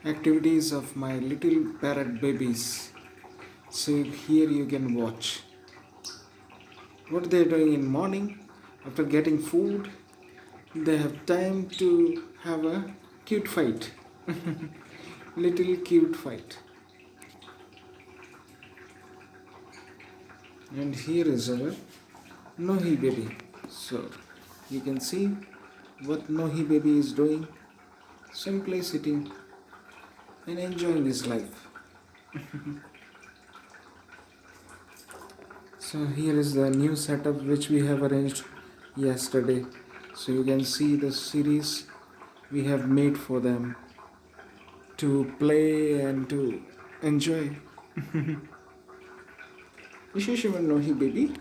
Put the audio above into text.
activities of my little parrot babies. So here you can watch what they're doing in morning. After getting food, they have time to have a cute fight. Little cute fight. And here is our Nohi baby. So you can see what Nohi baby is doing. Simply sitting and enjoying his life. So here is the new setup which we have arranged yesterday. So you can see the series we have made for them to play and to enjoy. Visheshavan Nohi baby.